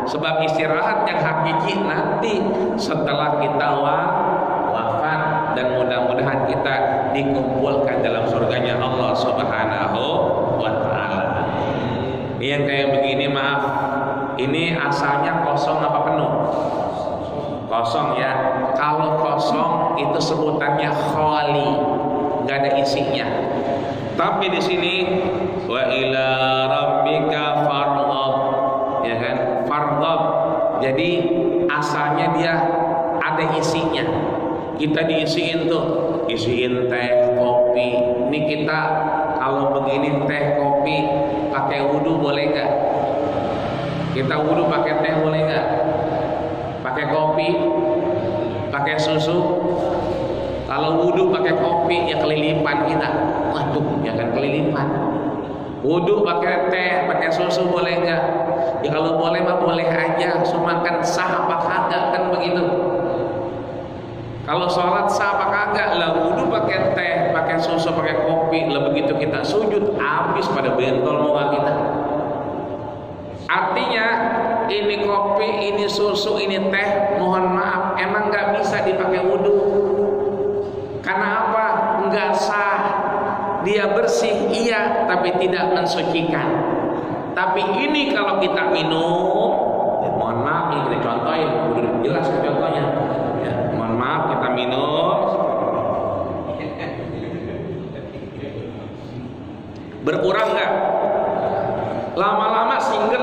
Sebab istirahat yang hakiki nanti setelah kita wafat, dan mudah-mudahan kita dikumpulkan dalam surganya Allah Subhanahu wa ta'ala. Ini yang kayak begini, maaf, ini asalnya kosong apa penuh? Kosong ya. Kalau kosong itu sebutannya khali, nggak ada isinya. Tapi di sini wa ila rabbika farghab, ya kan, farghab. Jadi asalnya dia ada isinya. Kita diisiin tuh, isiin teh, kopi. Ini kita kalau begini teh, kopi, pakai wudhu boleh nggak? Kita wudhu pakai teh boleh nggak? Pakai kopi, pakai susu. Kalau wudhu pakai kopi ya kelilipan kita. Waduh, ya kan kelilipan. Wudhu pakai teh, pakai susu boleh nggak? Ya kalau boleh mah boleh aja. Cuma kan sah apa kagak, kan begitu. Kalau sholat sah apa kagak? Lah wudhu pakai teh, pakai susu, pakai kopi. Lah begitu kita sujud habis pada bentol muka kita. Artinya ini kopi, ini susu, ini teh, mohon maaf, emang nggak bisa dipakai wudhu. Karena apa? Nggak sah. Dia bersih, iya, tapi tidak mensucikan. Tapi ini kalau kita minum, ya mohon maaf ini kita contohin, udah jelas contohnya. Ya, mohon maaf kita minum. Berkurang nggak? Lama-lama singget.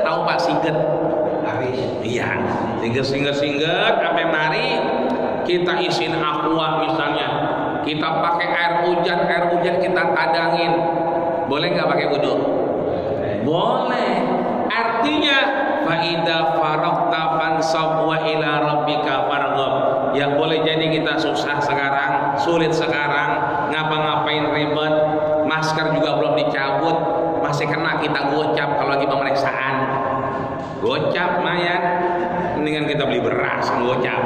Tahu Pak singget? Habis. Iya, singget sampai mari kita isiin aqua misalnya. Kita pakai air hujan kita tadangin. Boleh nggak pakai wudu? Boleh. Artinya fa idza faraqta fansab wa ila rabbika farghab. Ya boleh jadi kita susah sekarang, sulit sekarang, ngapa-ngapain ribet, masker juga belum dicabut, masih kena kita gocap kalau lagi pemeriksaan. Gocap mayan, mendingan kita beli beras gocap.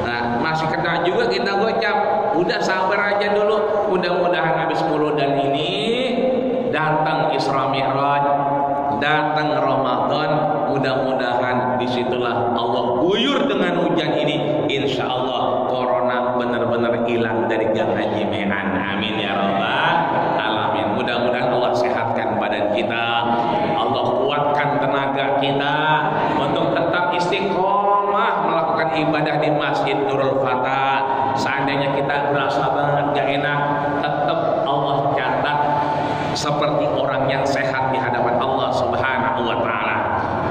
Nah, masih kena juga kita gocap. Udah sabar aja dulu. Mudah-mudahan habis Ramadan ini datang Isra Mi'raj, datang Ramadan. Mudah-mudahan disitulah Allah guyur dengan hujan ini. Insya Allah corona benar-benar hilang dari gang Haji Mean. Amin ya rabbal alamin. Mudah-mudahan Allah sehatkan badan kita, Allah kuatkan tenaga kita untuk tetap istiqomah melakukan ibadah di Masjid Nurul Fatah. Seandainya kita berasa banget gak enak, tetap Allah catat seperti orang yang sehat di hadapan Allah Subhanahu wa Ta'ala.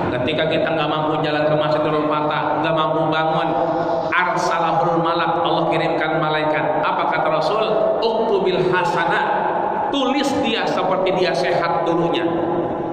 Ketika kita nggak mampu jalan ke Masjid Nurul Fatah, nggak mampu bangun, arsalahul malak, Allah kirimkan malaikat. Apa kata Rasul? Uktubil hasanah, tulis dia seperti dia sehat dulunya.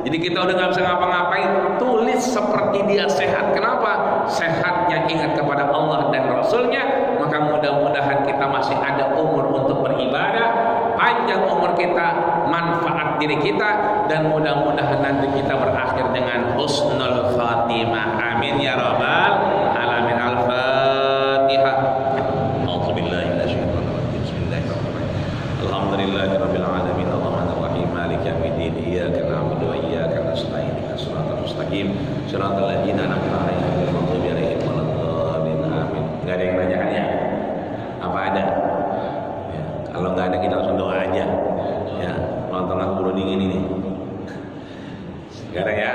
Jadi kita udah nggak bisa ngapa-ngapain, tulis seperti dia sehat. Kenapa? Sehatnya ingat kepada Allah dan Rasulnya. Maka mudah-mudahan kita masih ada umur untuk beribadah, panjang umur kita, manfaat diri kita, dan mudah-mudahan nanti kita berakhir dengan husnul khatimah. Amin ya rabbal alamin. Al-Fatihah. A'udzubillahi minasyaitonir rajim. Bismillahirrahmanirrahim. Alhamdulillahirabbil alamin. Arrahmanirrahim. Maliki yaumiddin. Iyyaka na'budu wa iyyaka nasta'in. Ihdinas siratal mustaqim. Shiratal ladzina an'amta 'alaihim ghairil maghdubi 'alaihim waladdallin. Amin. Enggak ada yang nanyakan ya? Apa ada? Ya, kalau nggak ada kita langsung doa aja. Ya, nonton aku buru dingin ini. Sekarang ya.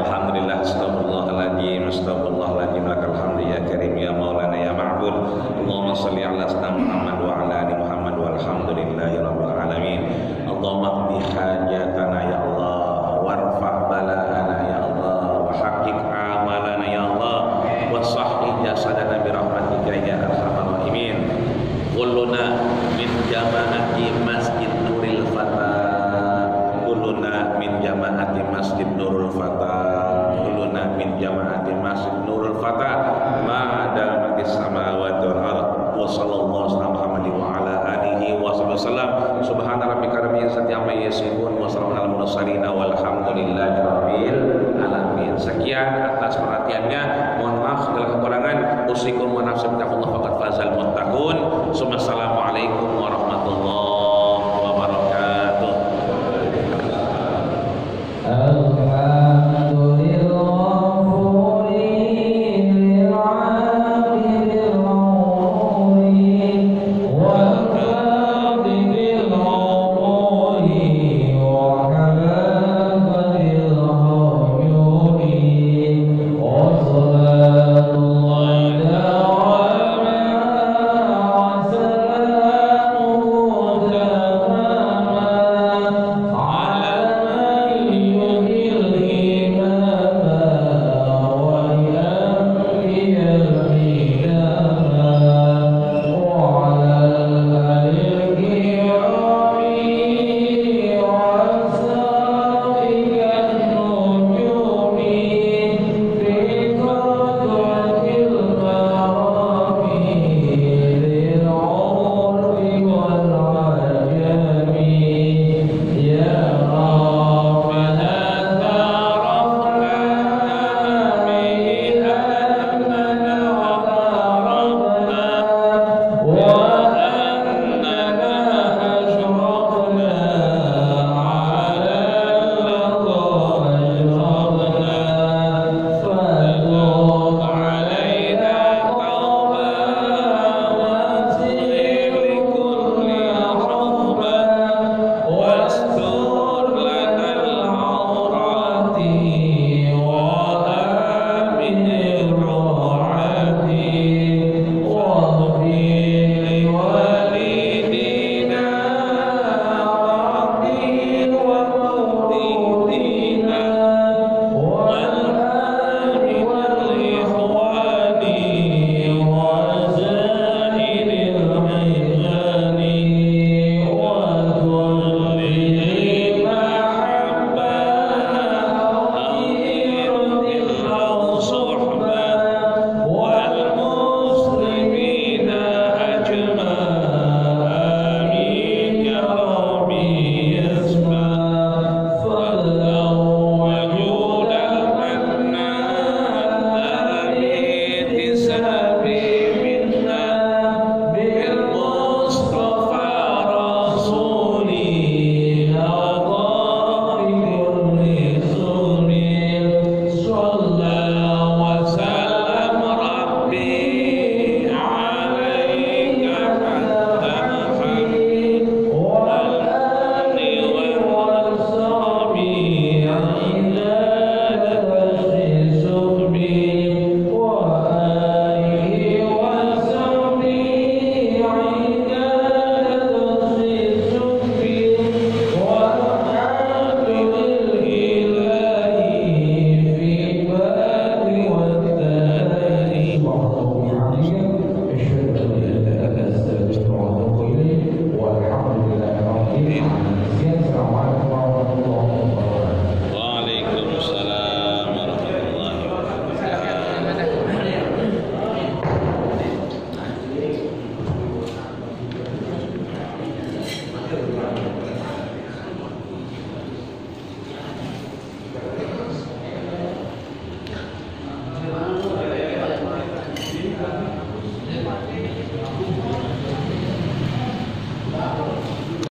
Alhamdulillah, astagfirullahaladzim, astagfirullahaladzim, lakal hamdu ya karim ya maulana ya ma'bud. Allahumma salli ala sayyidina Muhammad wa ala ali Muhammad walhamdulillahi rabbil alamin. Allahumma qdi hajatana ya Allah, warfa' bala'ana ya Allah, wa haqiq amalana ya Allah, wa sahih jasadana bi rahmatika ya arhamar rahimin. Kulluna min jama'ati Masjid Nurul Fatah, kulluna min jama'ati Masjid Nurul Fatah, kulluna min jama'ati Masjid Nurul Fatah, ma'ada matis samawati wal ardh. Wa sallallahu alaihi Muhammadin wa ala alihi wa sallam. Subhana rabbika rabbil izzati amma yasifun wa salamun alal mursalin walhamdulillahi rabbil alamin. Sekian atas perhatiannya. Mohon maaf segala kekurangan. Usikum wa nafsi bittaqullah faqad fazal muttaqun. Assalamualaikum.